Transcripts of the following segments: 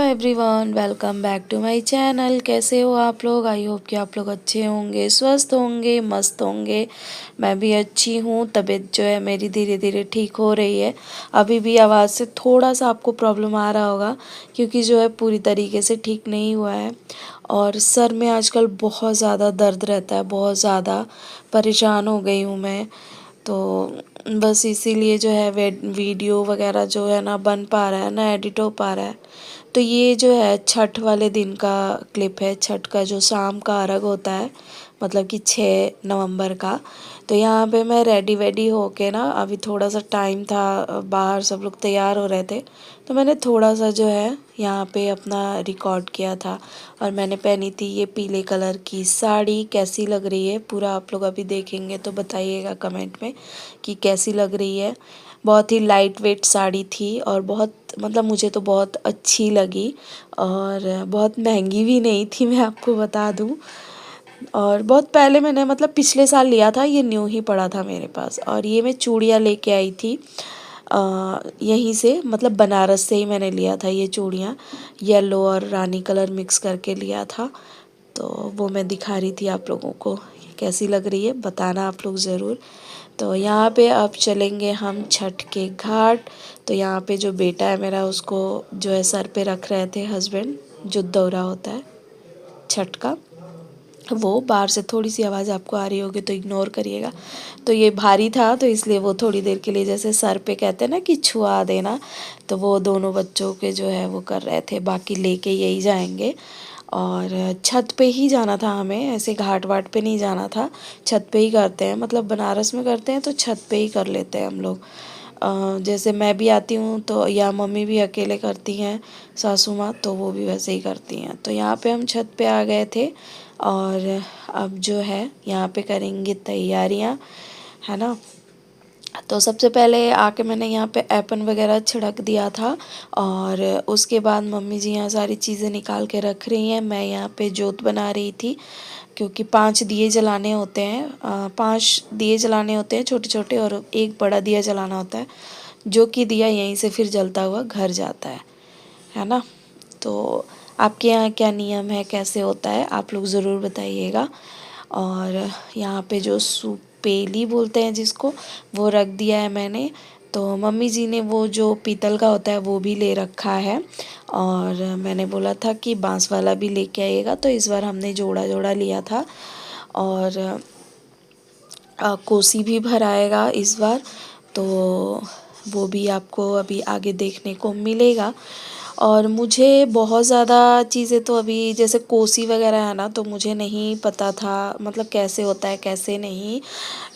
Everyone, welcome back to my channel. कैसे हो आप लोग? आई होप कि आप लोग अच्छे होंगे, स्वस्थ होंगे, मस्त होंगे। मैं भी अच्छी हूँ। तबीयत जो है मेरी धीरे धीरे ठीक हो रही है। अभी भी आवाज़ से थोड़ा सा आपको प्रॉब्लम आ रहा होगा क्योंकि जो है पूरी तरीके से ठीक नहीं हुआ है। और सर में आजकल बहुत ज़्यादा दर्द रहता है, बहुत ज़्यादा परेशान हो गई हूँ मैं। तो बस इसीलिए जो है वीडियो वगैरह जो है ना बन पा रहा है ना एडिट हो पा रहा है। तो ये जो है छठ वाले दिन का क्लिप है। छठ का जो शाम का अर्घ होता है, मतलब कि 6 नवंबर का। तो यहाँ पे मैं रेडी वेडी होके ना, अभी थोड़ा सा टाइम था, बाहर सब लोग तैयार हो रहे थे, तो मैंने थोड़ा सा जो है यहाँ पे अपना रिकॉर्ड किया था। और मैंने पहनी थी ये पीले कलर की साड़ी। कैसी लग रही है पूरा आप लोग अभी देखेंगे तो बताइएगा कमेंट में कि कैसी लग रही है। बहुत ही लाइट वेट साड़ी थी और बहुत, मतलब मुझे तो बहुत अच्छी लगी। और बहुत महंगी भी नहीं थी, मैं आपको बता दूं। और बहुत पहले मैंने, मतलब पिछले साल लिया था, ये न्यू ही पड़ा था मेरे पास। और ये मैं चूड़ियाँ लेके आई थी यहीं से, मतलब बनारस से ही मैंने लिया था ये चूड़ियाँ। येलो और रानी कलर मिक्स करके लिया था। तो वो मैं दिखा रही थी आप लोगों को। कैसी लग रही है बताना आप लोग ज़रूर। तो यहाँ पे अब चलेंगे हम छठ के घाट। तो यहाँ पे जो बेटा है मेरा, उसको जो है सर पे रख रहे थे हस्बैंड, जो दौरा होता है छठ का। वो बाहर से थोड़ी सी आवाज़ आपको आ रही होगी तो इग्नोर करिएगा। तो ये भारी था तो इसलिए वो थोड़ी देर के लिए, जैसे सर पे कहते हैं ना कि छुआ देना, तो वो दोनों बच्चों के जो है वो कर रहे थे। बाकी लेके यही जाएंगे। और छत पे ही जाना था हमें, ऐसे घाट वाट पे नहीं जाना था। छत पे ही करते हैं, मतलब बनारस में करते हैं तो छत पे ही कर लेते हैं हम लोग। जैसे मैं भी आती हूँ तो, या मम्मी भी अकेले करती हैं, सासू माँ, तो वो भी वैसे ही करती हैं। तो यहाँ पे हम छत पे आ गए थे। और अब जो है यहाँ पे करेंगे तैयारियाँ, है ना। तो सबसे पहले आके मैंने यहाँ पे एपन वगैरह छिड़क दिया था। और उसके बाद मम्मी जी यहाँ सारी चीज़ें निकाल के रख रही हैं। मैं यहाँ पे जोत बना रही थी क्योंकि 5 दिए जलाने होते हैं, 5 दिए जलाने होते हैं छोटे छोटे, और एक बड़ा दिया जलाना होता है, जो कि दिया यहीं से फिर जलता हुआ घर जाता है ना। तो आपके यहाँ क्या नियम है, कैसे होता है, आप लोग ज़रूर बताइएगा। और यहाँ पे जो सुपेली बोलते हैं जिसको, वो रख दिया है मैंने। तो मम्मी जी ने वो जो पीतल का होता है वो भी ले रखा है। और मैंने बोला था कि बांस वाला भी लेके आइएगा, तो इस बार हमने जोड़ा जोड़ा लिया था। और कोसी भी भराएगा इस बार, तो वो भी आपको अभी आगे देखने को मिलेगा। और मुझे बहुत ज़्यादा चीज़ें तो अभी, जैसे कोसी वगैरह है ना, तो मुझे नहीं पता था मतलब कैसे होता है कैसे नहीं।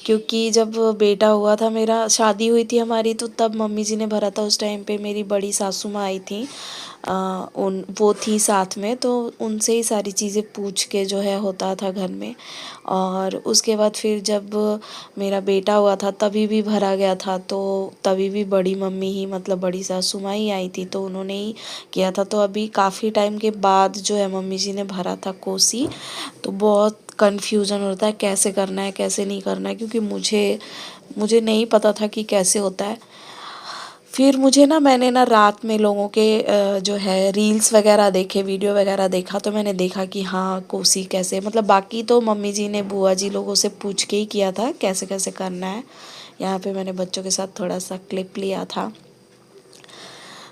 क्योंकि जब बेटा हुआ था मेरा, शादी हुई थी हमारी, तो तब मम्मी जी ने भरा था। उस टाइम पे मेरी बड़ी सासू माँ आई थी, उन वो थी साथ में, तो उनसे ही सारी चीज़ें पूछ के जो है होता था घर में। और उसके बाद फिर जब मेरा बेटा हुआ था तभी भी भरा गया था, तो तभी भी बड़ी मम्मी ही, मतलब बड़ी सासू माँ ही आई थी, तो उन्होंने ही किया था। तो अभी काफ़ी टाइम के बाद जो है मम्मी जी ने भरा था कोसी। तो बहुत कन्फ्यूज़न होता है कैसे करना है कैसे नहीं करना है, क्योंकि मुझे नहीं पता था कि कैसे होता है। फिर मुझे ना, मैंने ना रात में लोगों के जो है रील्स वगैरह देखे, वीडियो वगैरह देखा, तो मैंने देखा कि हाँ कोसी कैसे, मतलब बाकी तो मम्मी जी ने बुआ जी लोगों से पूछ के ही किया था कैसे कैसे करना है। यहाँ पे मैंने बच्चों के साथ थोड़ा सा क्लिप लिया था।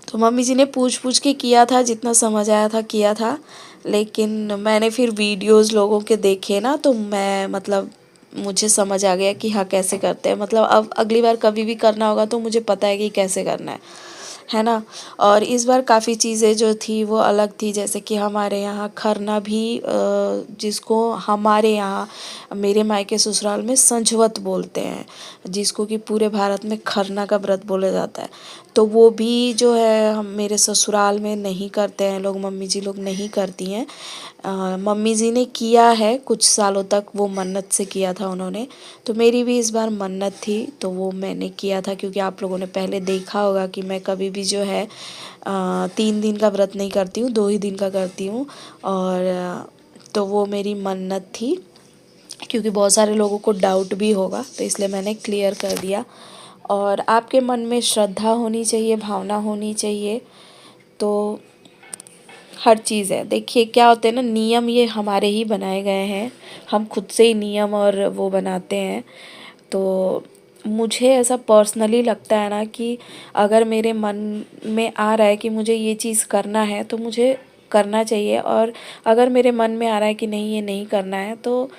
तो मम्मी जी ने पूछ पूछ के किया था, जितना समझ आया था किया था। लेकिन मैंने फिर वीडियोस लोगों के देखे ना, तो मैं, मतलब मुझे समझ आ गया कि हाँ कैसे करते हैं। मतलब अब अगली बार कभी भी करना होगा तो मुझे पता है कि कैसे करना है ना। और इस बार काफ़ी चीज़ें जो थी वो अलग थी। जैसे कि हमारे यहाँ खरना भी, जिसको हमारे यहाँ मेरे मायके ससुराल में संझवत बोलते हैं, जिसको कि पूरे भारत में खरना का व्रत बोला जाता है। तो वो भी जो है हम मेरे ससुराल में नहीं करते हैं लोग, मम्मी जी लोग नहीं करती हैं। मम्मी जी ने किया है कुछ सालों तक, वो मन्नत से किया था उन्होंने। तो मेरी भी इस बार मन्नत थी तो वो मैंने किया था, क्योंकि आप लोगों ने पहले देखा होगा कि मैं कभी भी जो है 3 दिन का व्रत नहीं करती हूँ, 2 ही दिन का करती हूँ। और तो वो मेरी मन्नत थी, क्योंकि बहुत सारे लोगों को डाउट भी होगा, तो इसलिए मैंने क्लियर कर दिया। और आपके मन में श्रद्धा होनी चाहिए, भावना होनी चाहिए। तो हर चीज़ है। देखिए क्या होते हैं ना, नियम ये हमारे ही बनाए गए हैं, हम खुद से ही नियम और वो बनाते हैं। तो मुझे ऐसा पर्सनली लगता है ना कि अगर मेरे मन में आ रहा है कि मुझे ये चीज़ करना है तो मुझे करना चाहिए, और अगर मेरे मन में आ रहा है कि नहीं ये नहीं करना है तो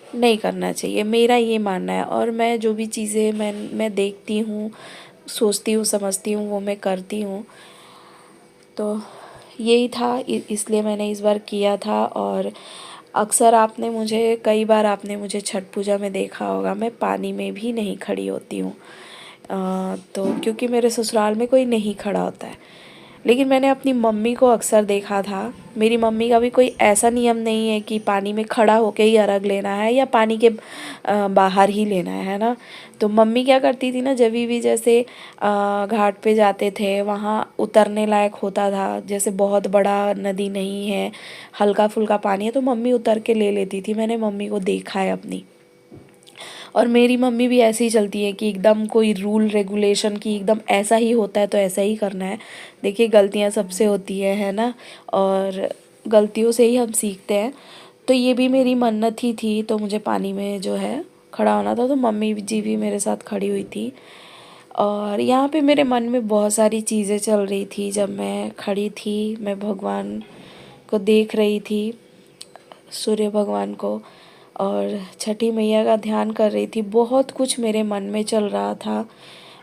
नहीं करना चाहिए, मेरा ये मानना है। और मैं जो भी चीज़ें मैं देखती हूँ, सोचती हूँ, समझती हूँ, वो मैं करती हूँ। तो यही था, इसलिए मैंने इस बार किया था। और अक्सर आपने मुझे कई बार आपने मुझे छठ पूजा में देखा होगा, मैं पानी में भी नहीं खड़ी होती हूँ। तो क्योंकि मेरे ससुराल में कोई नहीं खड़ा होता है, लेकिन मैंने अपनी मम्मी को अक्सर देखा था। मेरी मम्मी का भी कोई ऐसा नियम नहीं है कि पानी में खड़ा होके ही अर्घ लेना है या पानी के बाहर ही लेना है ना। तो मम्मी क्या करती थी ना, जब भी जैसे घाट पे जाते थे, वहाँ उतरने लायक होता था, जैसे बहुत बड़ा नदी नहीं है, हल्का फुल्का पानी है, तो मम्मी उतर के ले लेती थी। मैंने मम्मी को देखा है अपनी। और मेरी मम्मी भी ऐसे ही चलती है कि एकदम कोई रूल रेगुलेशन की एकदम ऐसा ही होता है तो ऐसा ही करना है। देखिए गलतियाँ सबसे होती है ना, और गलतियों से ही हम सीखते हैं। तो ये भी मेरी मन्नत ही थी, तो मुझे पानी में जो है खड़ा होना था, तो मम्मी जी भी मेरे साथ खड़ी हुई थी। और यहाँ पे मेरे मन में बहुत सारी चीज़ें चल रही थी जब मैं खड़ी थी, मैं भगवान को देख रही थी, सूर्य भगवान को, और छठी मैया का ध्यान कर रही थी। बहुत कुछ मेरे मन में चल रहा था,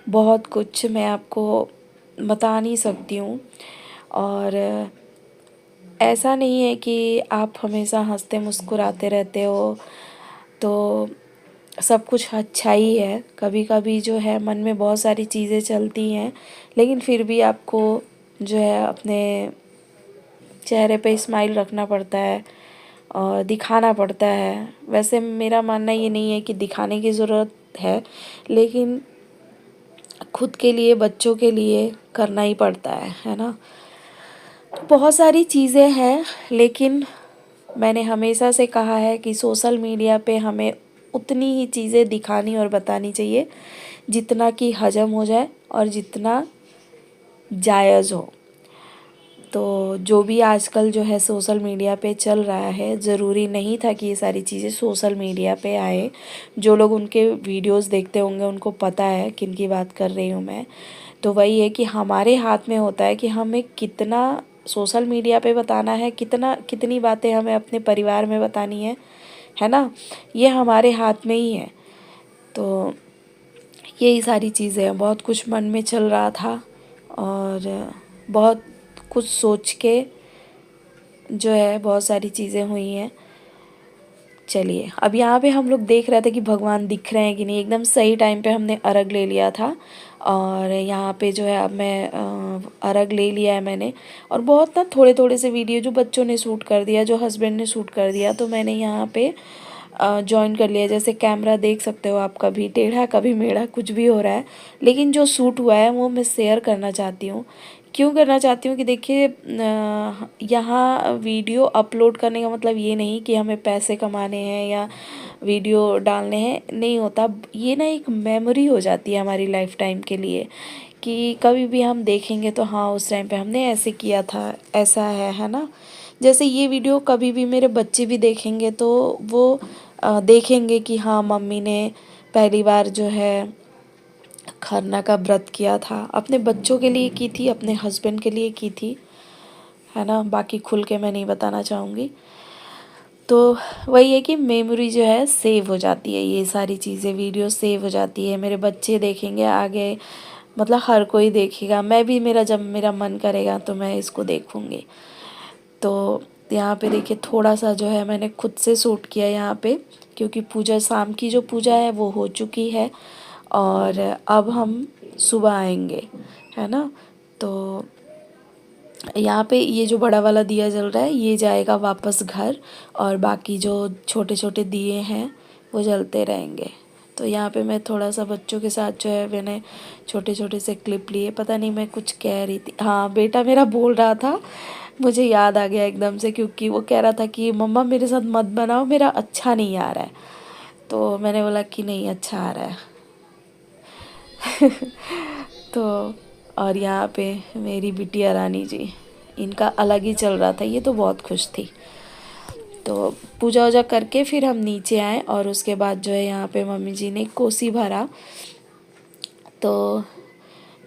बहुत कुछ मैं आपको बता नहीं सकती हूँ। और ऐसा नहीं है कि आप हमेशा हंसते मुस्कुराते रहते हो तो सब कुछ अच्छा ही है। कभी कभी जो है मन में बहुत सारी चीज़ें चलती हैं, लेकिन फिर भी आपको जो है अपने चेहरे पे स्माइल रखना पड़ता है और दिखाना पड़ता है। वैसे मेरा मानना ये नहीं है कि दिखाने की ज़रूरत है, लेकिन खुद के लिए, बच्चों के लिए करना ही पड़ता है ना। तो बहुत सारी चीज़ें हैं, लेकिन मैंने हमेशा से कहा है कि सोशल मीडिया पे हमें उतनी ही चीज़ें दिखानी और बतानी चाहिए जितना कि हजम हो जाए और जितना जायज़ हो। तो जो भी आजकल जो है सोशल मीडिया पे चल रहा है, ज़रूरी नहीं था कि ये सारी चीज़ें सोशल मीडिया पे आए। जो लोग उनके वीडियोस देखते होंगे उनको पता है किन की बात कर रही हूँ मैं। तो वही है कि हमारे हाथ में होता है कि हमें कितना सोशल मीडिया पे बताना है, कितनी बातें हमें अपने परिवार में बतानी है ना। ये हमारे हाथ में ही है। तो यही सारी चीज़ें हैं, बहुत कुछ मन में चल रहा था और बहुत कुछ सोच के जो है बहुत सारी चीज़ें हुई हैं। चलिए, अब यहाँ पे हम लोग देख रहे थे कि भगवान दिख रहे हैं कि नहीं। एकदम सही टाइम पे हमने अर्घ ले लिया था, और यहाँ पे जो है अब मैं अर्घ ले लिया है मैंने। और बहुत ना थोड़े थोड़े से वीडियो जो बच्चों ने शूट कर दिया, जो हस्बैंड ने शूट कर दिया, तो मैंने यहाँ पे जॉइन कर लिया। जैसे कैमरा देख सकते हो आप, कभी टेढ़ा कभी मेढ़ा कुछ भी हो रहा है, लेकिन जो शूट हुआ है वो मैं शेयर करना चाहती हूँ। क्यों करना चाहती हूँ कि देखिए यहाँ वीडियो अपलोड करने का मतलब ये नहीं कि हमें पैसे कमाने हैं या वीडियो डालने हैं, नहीं होता। ये ना एक मेमोरी हो जाती है हमारी लाइफ टाइम के लिए, कि कभी भी हम देखेंगे तो हाँ उस टाइम पे हमने ऐसे किया था, ऐसा है ना। जैसे ये वीडियो कभी भी मेरे बच्चे भी देखेंगे तो वो देखेंगे कि हाँ मम्मी ने पहली बार जो है खरना का व्रत किया था, अपने बच्चों के लिए की थी, अपने हस्बैंड के लिए की थी, है ना। बाकी खुल के मैं नहीं बताना चाहूँगी। तो वही है कि मेमोरी जो है सेव हो जाती है, ये सारी चीज़ें वीडियो सेव हो जाती है। मेरे बच्चे देखेंगे आगे, मतलब हर कोई देखेगा, मैं भी, मेरा जब मेरा मन करेगा तो मैं इसको देखूँगी। तो यहाँ पे देखिए थोड़ा सा जो है मैंने खुद से शूट किया यहाँ पे, क्योंकि पूजा, शाम की जो पूजा है वो हो चुकी है और अब हम सुबह आएंगे, है ना। तो यहाँ पे ये जो बड़ा वाला दिया जल रहा है ये जाएगा वापस घर, और बाकी जो छोटे छोटे दिए हैं वो जलते रहेंगे। तो यहाँ पे मैं थोड़ा सा बच्चों के साथ जो है मैंने छोटे छोटे से क्लिप लिए। पता नहीं मैं कुछ कह रही थी, हाँ बेटा मेरा बोल रहा था, मुझे याद आ गया एकदम से, क्योंकि वो कह रहा था कि मम्मा मेरे साथ मत बनाओ, मेरा अच्छा नहीं आ रहा है। तो मैंने बोला कि नहीं अच्छा आ रहा है। तो और यहाँ पे मेरी बिटिया रानी जी इनका अलग ही चल रहा था, ये तो बहुत खुश थी। तो पूजा वूजा करके फिर हम नीचे आए और उसके बाद जो है यहाँ पे मम्मी जी ने कोसी भरा। तो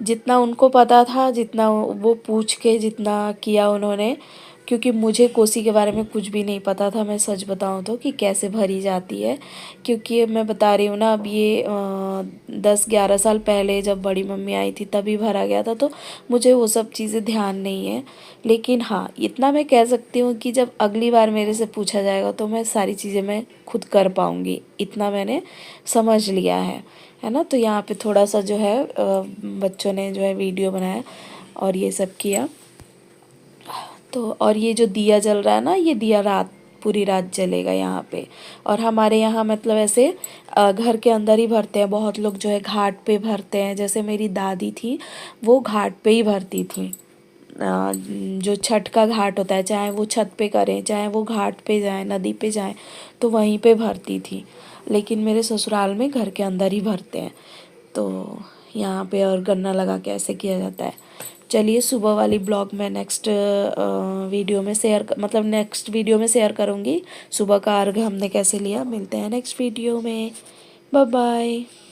जितना उनको पता था, जितना वो पूछ के जितना किया उन्होंने, क्योंकि मुझे कोसी के बारे में कुछ भी नहीं पता था, मैं सच बताऊं तो, कि कैसे भरी जाती है। क्योंकि मैं बता रही हूँ ना, अब ये 10-11 साल पहले जब बड़ी मम्मी आई थी तभी भरा गया था, तो मुझे वो सब चीज़ें ध्यान नहीं है। लेकिन हाँ, इतना मैं कह सकती हूँ कि जब अगली बार मेरे से पूछा जाएगा तो मैं सारी चीज़ें मैं खुद कर पाऊँगी, इतना मैंने समझ लिया है ना। तो यहाँ पे थोड़ा सा जो है बच्चों ने जो है वीडियो बनाया और ये सब किया। तो और ये जो दिया जल रहा है ना, ये दिया पूरी रात जलेगा यहाँ पे। और हमारे यहाँ मतलब ऐसे घर के अंदर ही भरते हैं, बहुत लोग जो है घाट पे भरते हैं। जैसे मेरी दादी थी, वो घाट पे ही भरती थी। जो छठ का घाट होता है, चाहे वो छत पे करें, चाहे वो घाट पे जाएं, नदी पे जाएं, तो वहीं पे भरती थी। लेकिन मेरे ससुराल में घर के अंदर ही भरते हैं। तो यहाँ पे और गन्ना लगा के ऐसे किया जाता है। चलिए, सुबह वाली ब्लॉग मैं नेक्स्ट वीडियो में शेयर, मतलब नेक्स्ट वीडियो में शेयर करूँगी। सुबह का अर्घ हमने कैसे लिया। मिलते हैं नेक्स्ट वीडियो में। Bye bye.